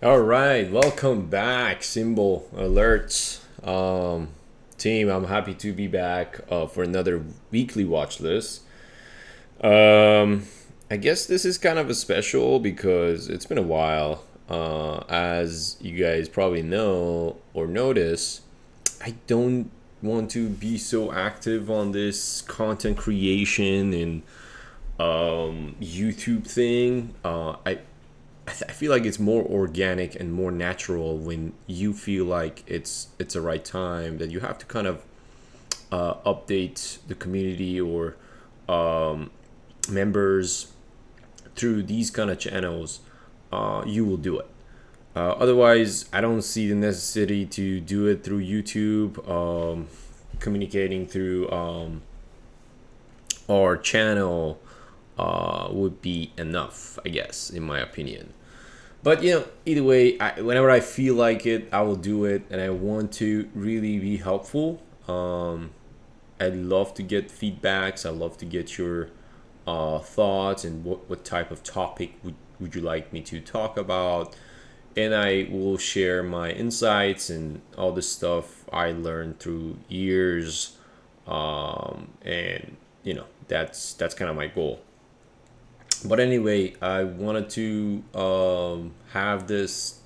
All right, welcome back, Symbol Alerts team. I'm happy to be back for another weekly watch list. Um, I guess this is kind of a special because it's been a while. As you guys probably know or notice, I don't want to be so active on this content creation and YouTube thing. I feel like it's more organic and more natural when you feel like it's the right time that you have to kind of update the community or members through these kind of channels. You will do it. Otherwise, I don't see the necessity to do it through YouTube. Communicating through our channel would be enough, I guess, in my opinion. But either way, whenever I feel like it, I will do it, and I want to really be helpful. I love to get feedbacks. I love to get your thoughts and what type of topic would you like me to talk about. And I will share my insights and all the stuff I learned through years. And that's kind of my goal. But anyway, I wanted to have this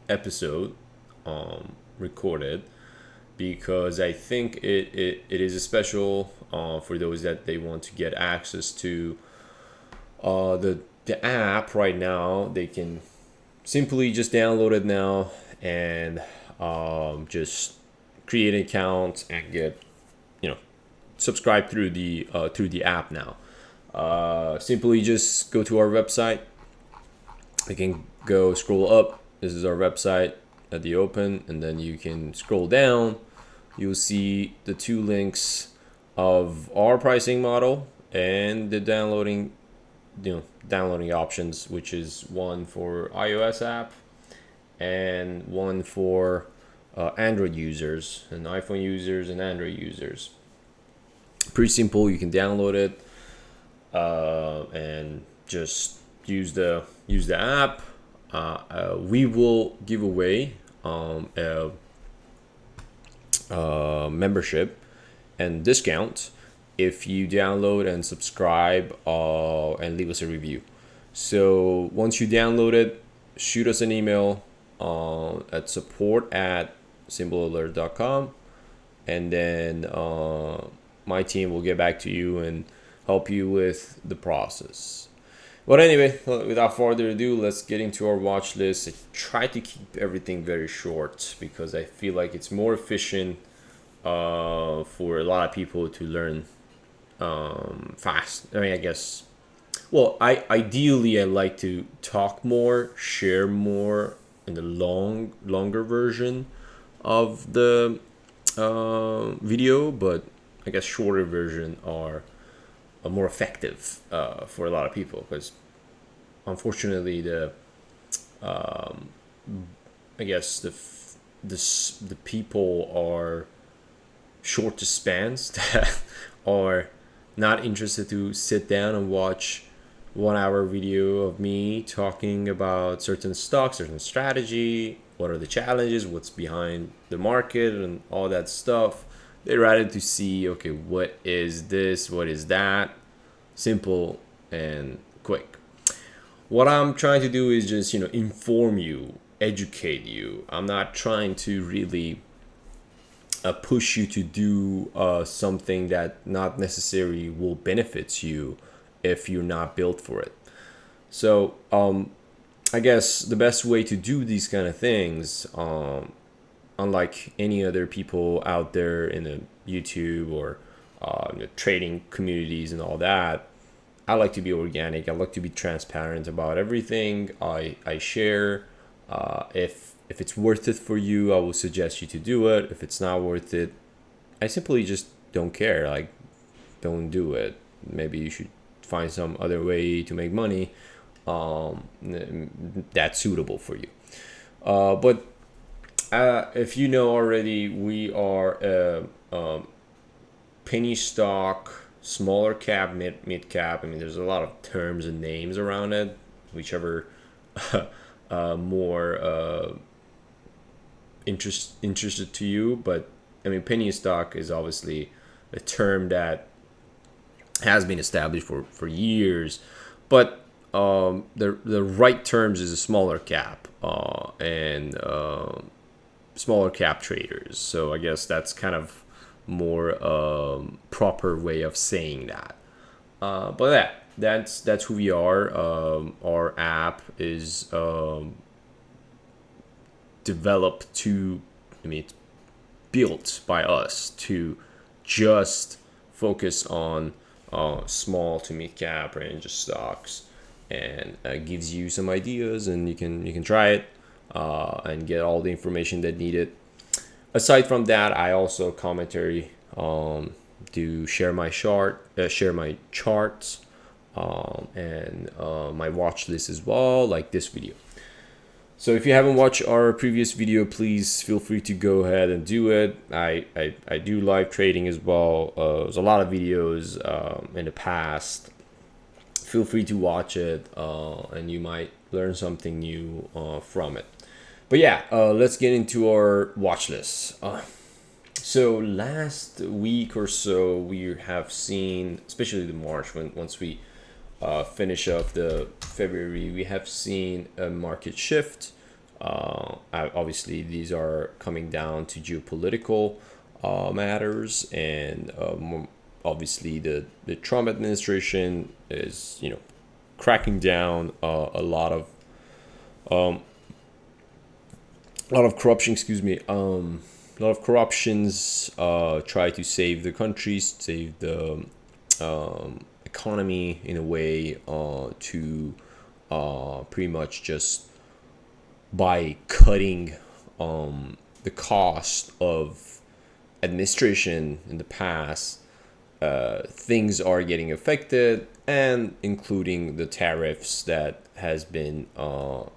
episode recorded because I think it is a special for those that they want to get access to the app right now. They can simply just download it now and just create an account and get subscribe through the app now. Simply just go to our website. You can go scroll up. This is our website at the open, and then you can scroll down. You'll see the two links of our pricing model and the downloading options, which is one for iOS app and one for Android users and iPhone users and Android users. Pretty simple. You can download it and just use the app. We will give away a membership and discount if you download and subscribe and leave us a review. So once you download it, shoot us an email at support@symbolalert.com, and then my team will get back to you and help you with the process. But anyway, without further ado, let's get into our watch list. I try to keep everything very short because I feel like it's more efficient for a lot of people to learn fast. I mean, I guess. Well, ideally I like to talk more, share more in the longer version of the video, but I guess shorter version are more effective for a lot of people because unfortunately I guess the people are short to spans that are not interested to sit down and watch 1 hour video of me talking about certain stocks, certain strategy, what are the challenges, what's behind the market, and all that stuff. They rather to see, okay, what is this, what is that, simple and quick. What I'm trying to do is just inform you, educate you. I'm not trying to really push you to do something that not necessarily will benefit you if you're not built for it. So I guess the best way to do these kind of things, unlike any other people out there in the YouTube or trading communities and all that, I like to be organic. I like to be transparent about everything I share. If it's worth it for you, I will suggest you to do it. If it's not worth it, I simply just don't care. Like, don't do it. Maybe you should find some other way to make money that's suitable for you. But if you know already, we are a penny stock, smaller cap, mid cap. I mean, there's a lot of terms and names around it, whichever more interested to you. But I mean, penny stock is obviously a term that has been established for years, but the right terms is a smaller cap and smaller cap traders. So I guess that's kind of more proper way of saying that. But that's who we are. Our app is developed to, I mean, it's built by us to just focus on small to mid cap range of stocks, and gives you some ideas, and you can try it and get all the information that needed. Aside from that, I also commentary to share my charts and my watch list as well, like this video. So if you haven't watched our previous video, please feel free to go ahead and do it. I do live trading as well. There's a lot of videos in the past. Feel free to watch it, and you might learn something new from it. But yeah, let's get into our watch list. So last week or so, we have seen, especially the March, once we finish off the February, we have seen a market shift. Obviously, these are coming down to geopolitical matters, and obviously the Trump administration is cracking down a lot of corruption. A lot of corruptions. Try to save the country, save the economy in a way to pretty much just by cutting the cost of administration in the past, things are getting affected, and including the tariffs that has been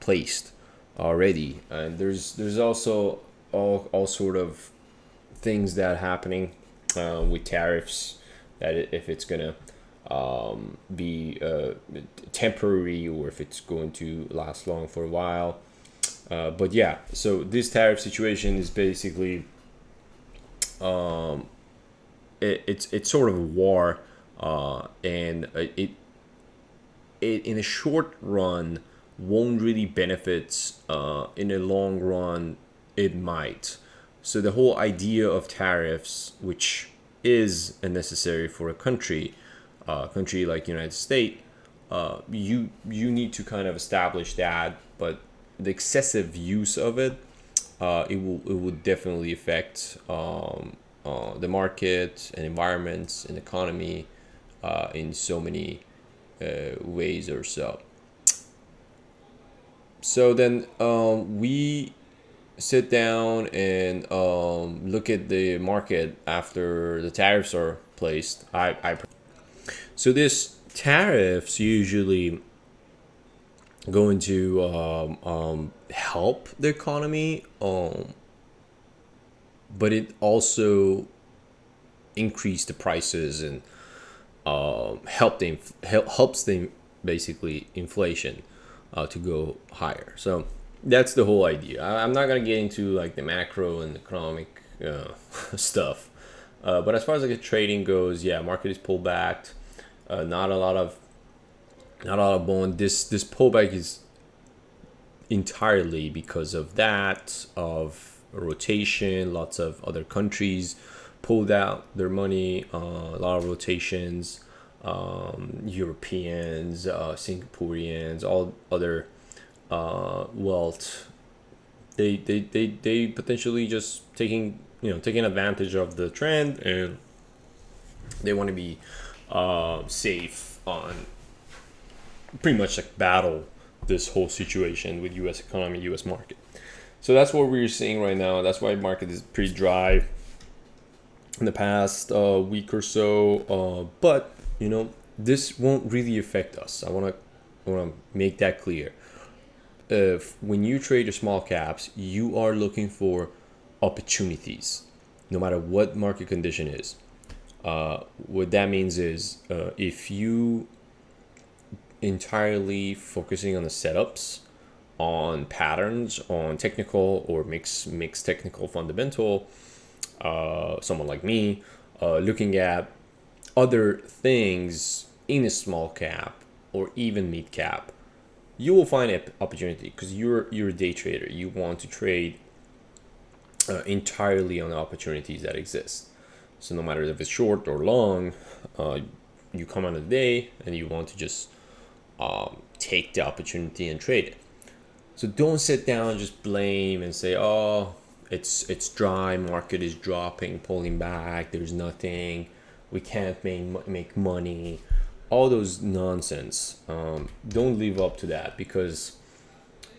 placed already. And there's also all sort of things that happening with tariffs, that if it's gonna be temporary or if it's going to last long for a while. But yeah, so this tariff situation is basically it's sort of a war, and it in a short run won't really benefit. In a long run, it might. So the whole idea of tariffs, which is necessary for a country like United States, you need to kind of establish that, but the excessive use of it, it would definitely affect the market and environments and economy in so many ways or so. So then we sit down and look at the market after the tariffs are placed. So this tariffs usually going to help the economy, but it also increase the prices and helps them basically inflation to go higher. So that's the whole idea. I'm not gonna get into like the macro and economic stuff, but as far as like the trading goes, yeah, market is pulled back. Not a lot of bond. This pullback is entirely because of that, of rotation. Lots of other countries pulled out their money. A lot of rotations. Europeans, Singaporeans, all other wealth. They potentially just taking advantage of the trend, and they want to be safe on pretty much like battle this whole situation with U.S. economy, U.S. market. So that's what we're seeing right now. That's why market is pretty dry in the past week or so. But this won't really affect us. I want to make that clear. When you trade your small caps, you are looking for opportunities, no matter what market condition is. What that means is if you entirely focusing on the setups, on patterns, on technical or mixed technical fundamental. Someone like me, looking at other things in a small cap or even mid cap, you will find an opportunity because you're a day trader. You want to trade entirely on the opportunities that exist. So no matter if it's short or long, you come on a day and you want to just take the opportunity and trade it. So don't sit down and just blame and say, oh, it's dry, market is dropping, pulling back, there's nothing, we can't make money, all those nonsense. Don't live up to that, because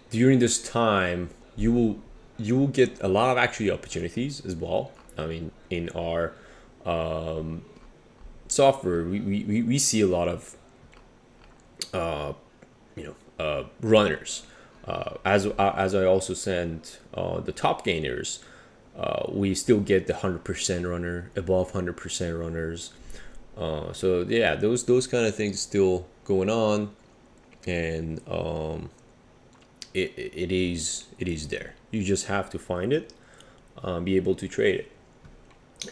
during this time you will get a lot of actually opportunities as well. I mean, in our software, we see a lot of runners. As I also send the top gainers, we still get the 100% runner, above 100% runners. So yeah, those kind of things still going on, and it is there. You just have to find it, be able to trade it.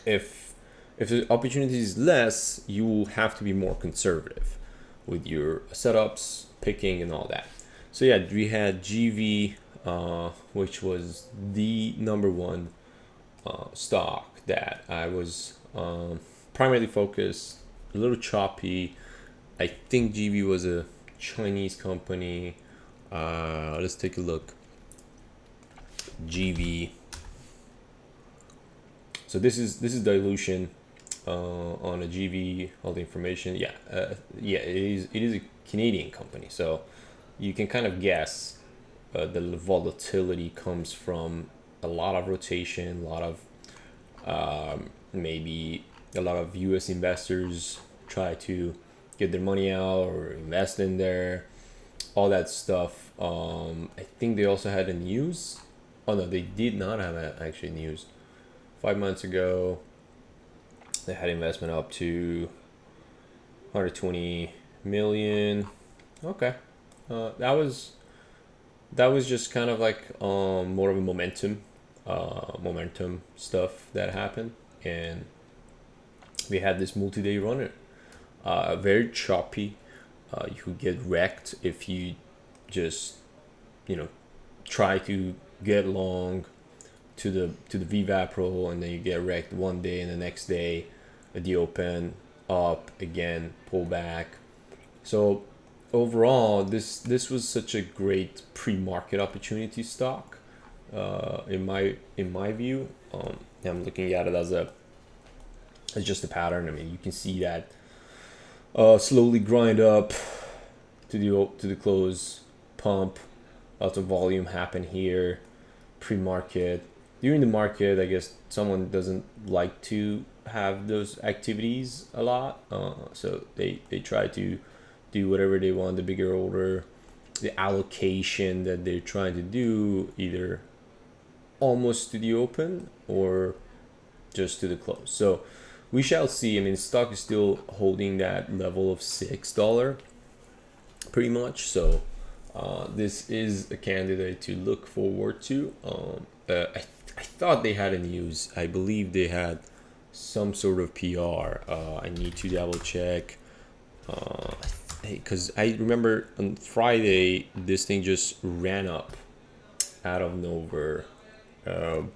If the opportunity is less, you will have to be more conservative with your setups, picking, and all that. So yeah, we had GV, which was the number one stock that I was primarily focused. A little choppy. I think GV was a Chinese company. Let's take a look. GV. So this is dilution on a GV, all the information. Yeah, it is a Canadian company. So you can kind of guess the volatility comes from a lot of rotation, a lot of maybe a lot of U.S. investors try to get their money out or invest in there, all that stuff. I think they also had a news. Oh no, they did not have actually news. 5 months ago, they had investment up to 120 million. Okay, that was just kind of like more of a momentum stuff that happened, and we had this multi-day runner, very choppy. You could get wrecked if you just try to get long to the VWAP roll, and then you get wrecked one day and the next day at the open, up again, pull back. So overall, this was such a great pre-market opportunity stock, in my view. I'm looking at it as just a pattern. I mean, you can see that slowly grind up to the close, pump, lots of volume happen here, pre-market. During the market, I guess someone doesn't like to have those activities a lot, so they try to do whatever they want, the bigger order, the allocation that they're trying to do, either almost to the open or just to the close. So we shall see. I mean, stock is still holding that level of $6 pretty much. So this is a candidate to look forward to. I thought they had a news. I believe they had some sort of PR. I need to double check. Because I remember on Friday, this thing just ran up out of nowhere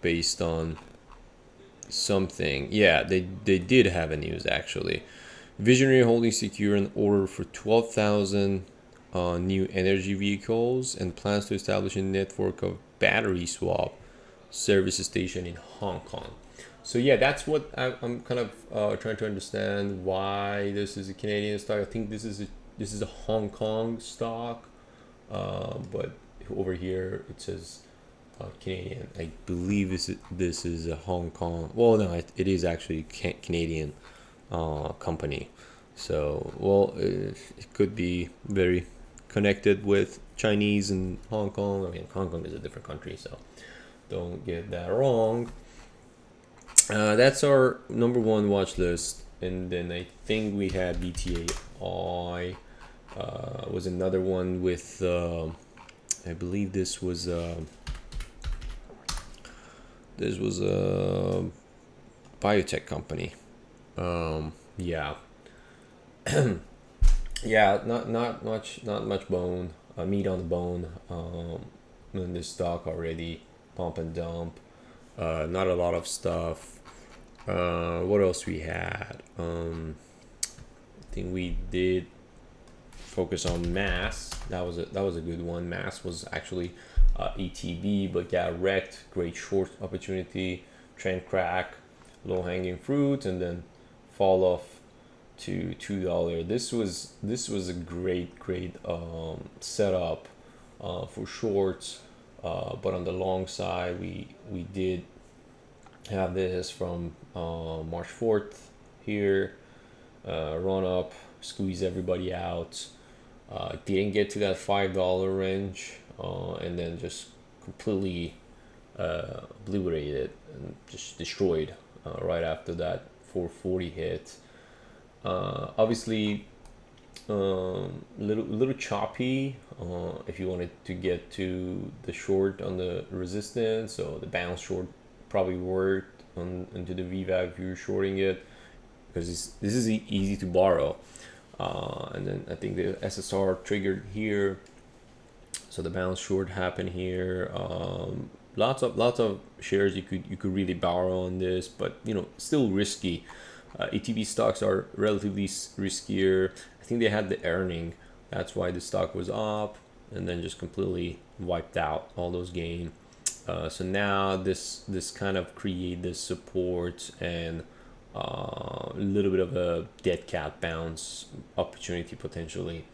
based on something. Yeah, they did have a news actually. Visionary Holdings secure an order for 12,000 new energy vehicles and plans to establish a network of battery swap service station in Hong Kong. So yeah, that's what I'm kind of trying to understand why this is a Canadian stock. I think this is a Hong Kong stock, but over here it says Canadian. I believe this is a Hong Kong. Well, no, it is actually Canadian company. So well, it could be very connected with Chinese and Hong Kong. I mean, Hong Kong is a different country, so don't get that wrong. That's our number one watch list, and then I think we had BTAI was another one with I believe this was a biotech company. Yeah, yeah, not much bone, meat on the bone. In this stock already, pump and dump. Not a lot of stuff. What else we had? I think we did focus on mass. That was a good one. Mass was actually ETB, but got wrecked. Great short opportunity, trend crack, low hanging fruit, and then fall off to $2. This was a great setup for shorts, but on the long side, we did have this from March 4th here, run up, squeeze everybody out. Didn't get to that $5 range, and then just completely obliterated and just destroyed right after that 440 hit. Obviously, little choppy if you wanted to get to the short on the resistance. So the bounce short probably worked into the VWAP if you're shorting it, because this is easy to borrow. And then I think the SSR triggered here, so the bounce short happened here. Lots of shares you could really borrow on this, but still risky. ETB stocks are relatively riskier. I think they had the earning, that's why the stock was up, and then just completely wiped out all those gains. So now this kind of create this support and a little bit of a dead cat bounce opportunity potentially.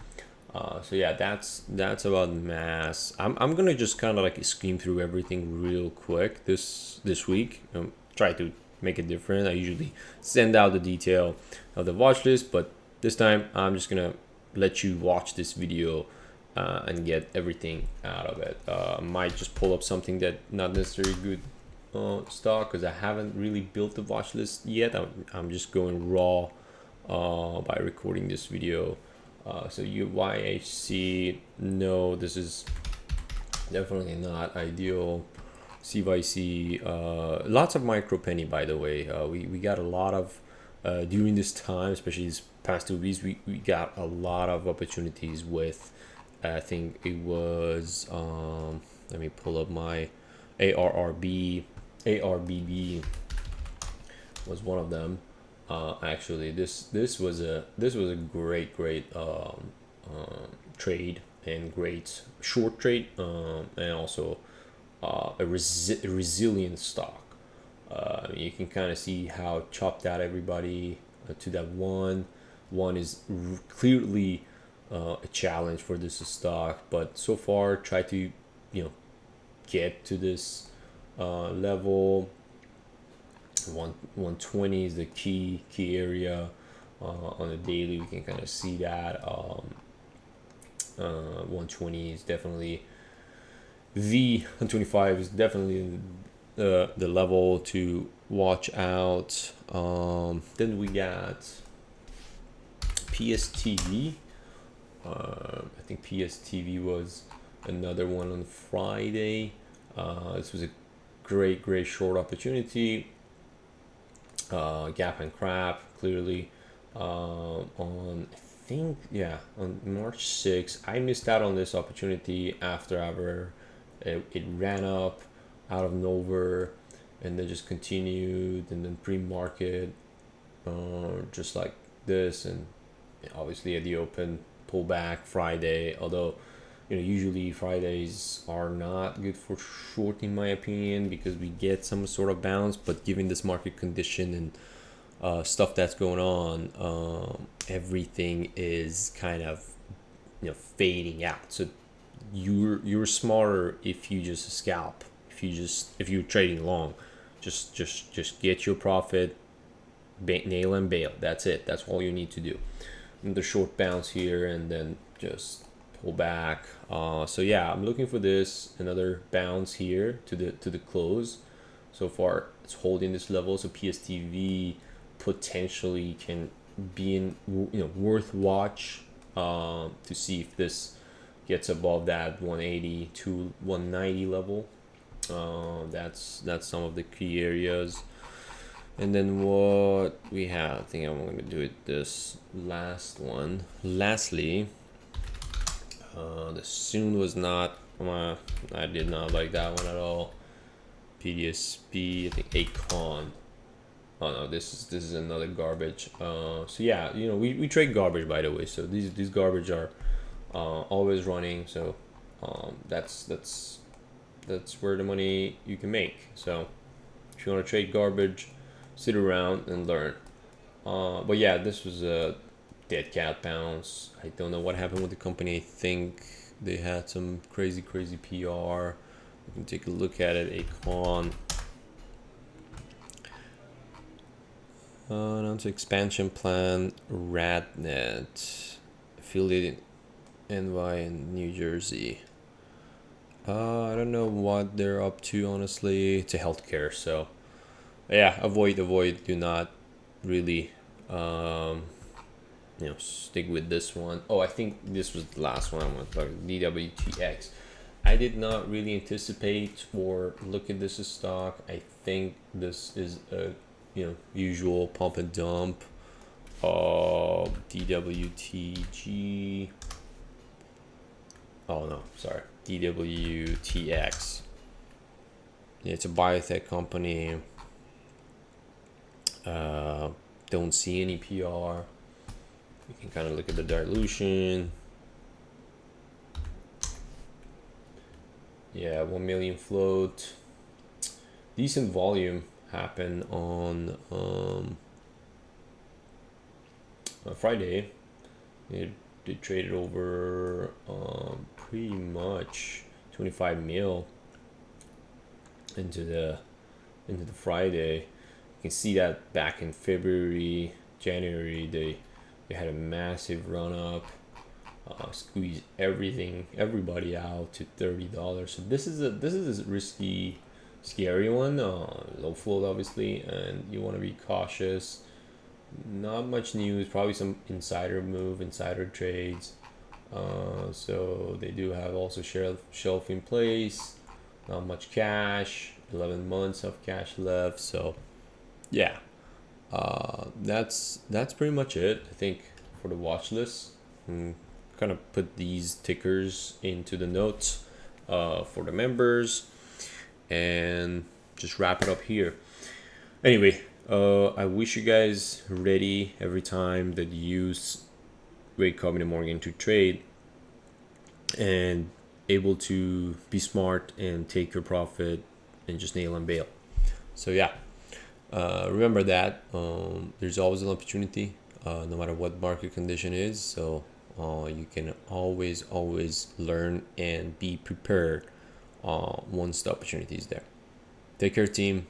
So yeah, that's about mass. I'm gonna just kind of like skim through everything real quick this week. Try to make it different. I usually send out the detail of the watch list, but this time I'm just gonna let you watch this video and get everything out of it. I might just pull up something that not necessarily good stock, because I haven't really built the watch list yet. I'm just going raw by recording this video. So UYHC, no, this is definitely not ideal. CYC, lots of micro penny, by the way. We got a lot of during this time, especially these past 2 weeks, we got a lot of opportunities with, I think it was let me pull up my ARBB was one of them. Actually, this was a great trade, and great short trade, and also a resilient stock. You can kind of see how chopped out everybody to that one. One is clearly a challenge for this stock, but so far try to get to this level. 120 is the key area. On the daily we can kind of see that 120 is definitely, the 125 is definitely the level to watch out. Then we got PSTV. I think PSTV was another one on Friday. This was a great short opportunity. Gap and crap clearly on, I think, on March 6th. I missed out on this opportunity after it ran up out of nowhere, and then just continued, and then pre-market just like this, and obviously at the open pullback Friday. Although usually Fridays are not good for short in my opinion, because we get some sort of bounce, but given this market condition and stuff that's going on, everything is kind of fading out. So you're smarter if you just scalp, if you're trading long, just get your profit, nail and bail. That's it. That's all you need to do. And the short bounce here, and then just pull back. So yeah, I'm looking for this another bounce here to the close. So far it's holding this level, so PSTV potentially can be in worth watch to see if this gets above that 180 to 190 level. That's some of the key areas. And then what we have, I think I'm going to do it this last one. Lastly, the soon was not, I did not like that one at all. PDSP, I think Acon. Oh no, this is another garbage. So yeah, we trade garbage, by the way. So these garbage are always running. So that's where the money you can make. So if you want to trade garbage, sit around and learn. But yeah, this was a dead cat bounce. I don't know what happened with the company. I think they had some crazy PR. You can take a look at it. Acon. Announced expansion plan. Radnet, affiliated in NY and New Jersey. I don't know what they're up to, honestly. It's a healthcare, so yeah, avoid. Do not really stick with this one. Oh, I think this was the last one I want to talk about, DWTX. I did not really anticipate or look at this as stock. I think this is a usual pump and dump. DWTG. Oh no, sorry, DWTX. Yeah, it's a biotech company. Don't see any PR. You can kind of look at the dilution. Yeah, 1 million float. Decent volume happened on Friday. It traded over pretty much 25 mil into the Friday. You can see that back in February, January, they had a massive run up, squeeze everybody out to $30. So this is a risky, scary one. Low float, obviously, and you want to be cautious. Not much news, probably some insider trades. So they do have also shelf in place. Not much cash, 11 months of cash left. So yeah, that's pretty much it, I think, for the watch list. Kind of put these tickers into the notes for the members, and just wrap it up here. Anyway, I wish you guys ready every time that you use Ray Covenant Morgan to trade, and able to be smart and take your profit and just nail and bail. So yeah, remember that there's always an opportunity, no matter what market condition is. So you can always learn and be prepared once the opportunity is there. Take care, team.